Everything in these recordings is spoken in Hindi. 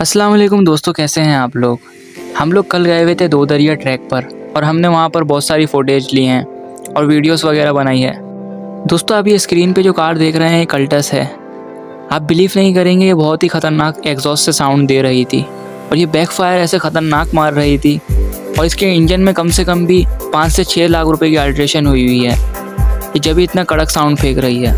अस्सलाम वालेकुम दोस्तों, कैसे हैं आप लोग। हम लोग कल गए हुए थे दो दरिया ट्रैक पर और हमने वहाँ पर बहुत सारी फ़ोटेज ली हैं और वीडियोस वगैरह बनाई है। दोस्तों आप ये स्क्रीन पे जो कार देख रहे हैं ये कल्टस है। आप बिलीव नहीं करेंगे, ये बहुत ही ख़तरनाक एग्जॉस्ट से साउंड दे रही थी और ये बैकफायर ऐसे ख़तरनाक मार रही थी और इसके इंजन में कम से कम भी 5 से 6 लाख रुपए की अल्ट्रेशन हुई हुई है। ये जब भी इतना कड़क साउंड फेंक रही है।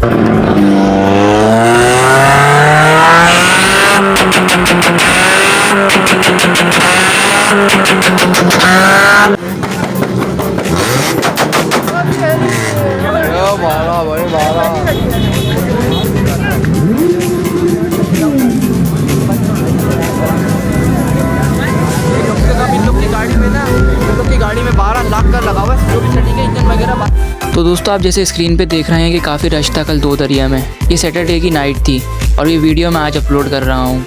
गाड़ी में 12 लाख का लगा हुआ है, जो भी सेटिंग है इंजन वगैरह। तो दोस्तों आप जैसे स्क्रीन पे देख रहे हैं कि काफ़ी रश था कल दो दरिया में। ये सैटरडे की नाइट थी और ये वीडियो मैं आज अपलोड कर रहा हूँ।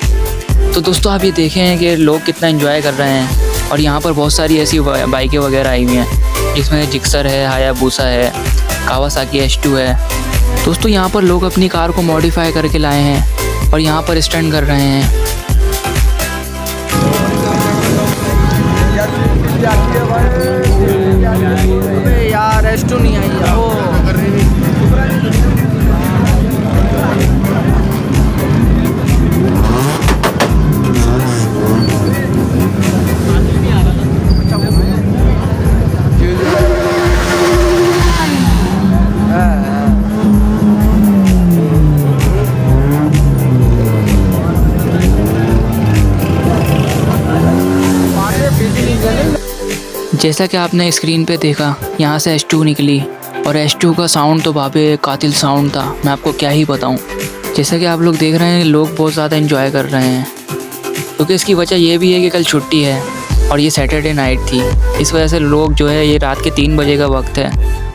तो दोस्तों आप ये देखें हैं कि लोग कितना एंजॉय कर रहे हैं और यहाँ पर बहुत सारी ऐसी बाइकें वगैरह आई हुई हैं जिसमें जिक्सर है, हायाबुसा है, कावासाकी H2 है। दोस्तों यहाँ पर लोग अपनी कार को मॉडिफाई करके लाए हैं और यहाँ पर स्टंट कर रहे हैं। यार H2 नहीं आई है वो। जैसा कि आपने स्क्रीन पे देखा, यहाँ से H2 निकली और H2 का साउंड तो बाबे कातिल साउंड था, मैं आपको क्या ही बताऊँ। जैसा कि आप लोग देख रहे हैं लोग बहुत ज़्यादा एंजॉय कर रहे हैं क्योंकि इसकी वजह ये भी है कि कल छुट्टी है और ये सैटरडे नाइट थी। इस वजह से लोग जो है, ये रात के 3 बजे का वक्त है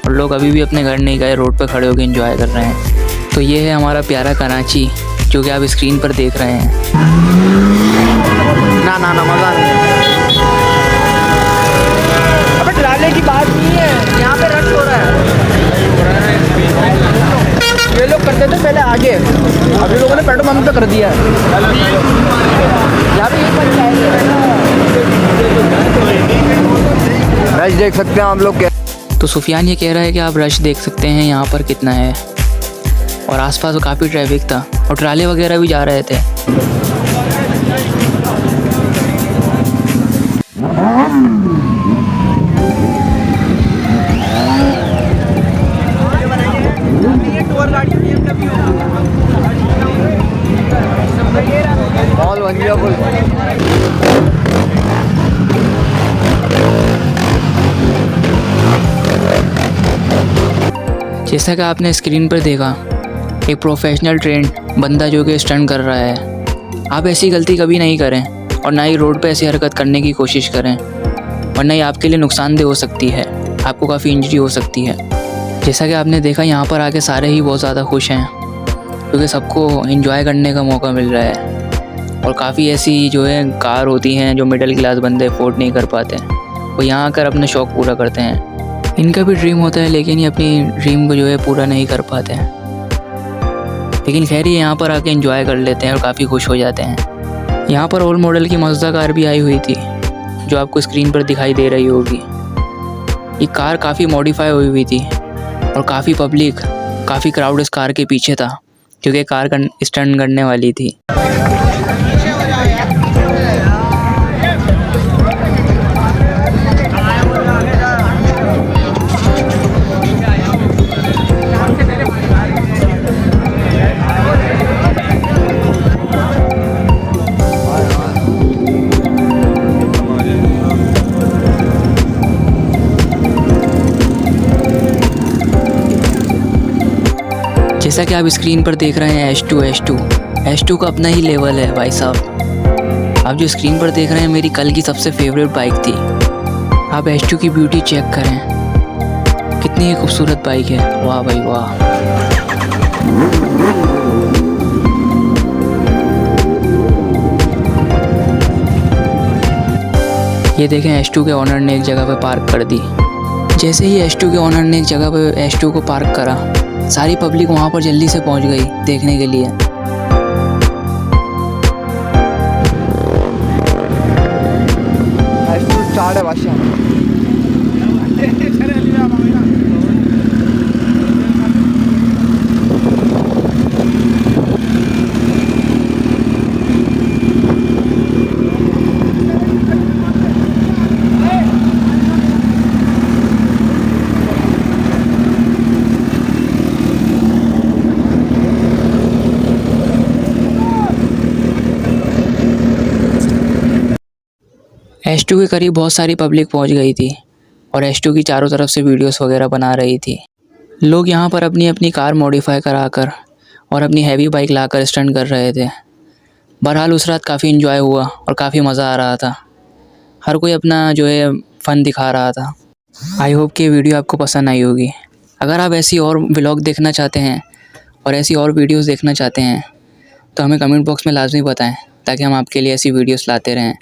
और लोग अभी भी अपने घर नहीं गए, रोड पर खड़े होकर एंजॉय कर रहे हैं। तो ये है हमारा प्यारा कराची जो कि आप स्क्रीन पर देख रहे हैं। ना मज़ा नहीं है। अबे डराने की बात नहीं है, यहाँ पे रश हो रहा है। ये लोग करते थे पहले आगे, अभी लोगों ने पेट्रोल पंप पे कर दिया है। यहाँ पे रश देख सकते हैं आप लोग। तो सुफियान ये कह रहा है कि आप रश देख सकते हैं यहाँ पर कितना है और आसपास काफ़ी ट्रैफिक था और ट्राले वगैरह भी जा रहे थे। जैसा कि आपने स्क्रीन पर देखा, एक प्रोफेशनल ट्रेंड बंदा जो कि स्टंट कर रहा है। आप ऐसी गलती कभी नहीं करें और ना ही रोड पे ऐसी हरकत करने की कोशिश करें, वरना ये आपके लिए नुकसानदेह हो सकती है, आपको काफ़ी इंजरी हो सकती है। जैसा कि आपने देखा, यहाँ पर आके सारे ही बहुत ज़्यादा खुश हैं क्योंकि सबको एंजॉय करने का मौका मिल रहा है और काफ़ी ऐसी जो है कार होती हैं जो मिडिल क्लास बंदे अफोर्ड नहीं कर पाते, वो यहाँ आकर अपने शौक़ पूरा करते हैं। इनका भी ड्रीम होता है लेकिन ये अपनी ड्रीम को जो है पूरा नहीं कर पाते हैं, लेकिन खैर ये यहाँ पर आके एंजॉय कर लेते हैं और काफ़ी खुश हो जाते हैं। यहाँ पर ओल्ड मॉडल की मज़दा कार भी आई हुई थी जो आपको स्क्रीन पर दिखाई दे रही होगी। ये कार काफ़ी मॉडिफाई हुई थी और काफ़ी पब्लिक, काफ़ी क्राउड इस कार के पीछे था क्योंकि कार स्टंट करने वाली थी। जैसा कि आप स्क्रीन पर देख रहे हैं H2 का अपना ही लेवल है भाई साहब। आप जो स्क्रीन पर देख रहे हैं मेरी कल की सबसे फेवरेट बाइक थी। आप H2 की ब्यूटी चेक करें, कितनी ही खूबसूरत बाइक है, वाह भाई वाह। ये देखें H2 के ओनर ने एक जगह पे पार्क कर दी। जैसे ही H2 के ओनर ने एक जगह पे H2 को पार्क करा, सारी पब्लिक वहाँ पर जल्दी से पहुँच गई देखने के लिए। साढ़े बादशाह S2 के करीब बहुत सारी पब्लिक पहुंच गई थी और S2 की चारों तरफ से वीडियोस वगैरह बना रही थी। लोग यहाँ पर अपनी अपनी कार मॉडिफाई कराकर और अपनी हैवी बाइक लाकर स्टंट कर रहे थे। बहरहाल उस रात काफ़ी इन्जॉय हुआ और काफ़ी मज़ा आ रहा था। हर कोई अपना जो है फ़न दिखा रहा था। आई होप कि ये वीडियो आपको पसंद आई होगी। अगर आप ऐसी और व्लॉग देखना चाहते हैं और ऐसी और वीडियोस देखना चाहते हैं तो हमें कमेंट बॉक्स में लाजमी बताएं ताकि हम आपके लिए ऐसी वीडियोस लाते रहें।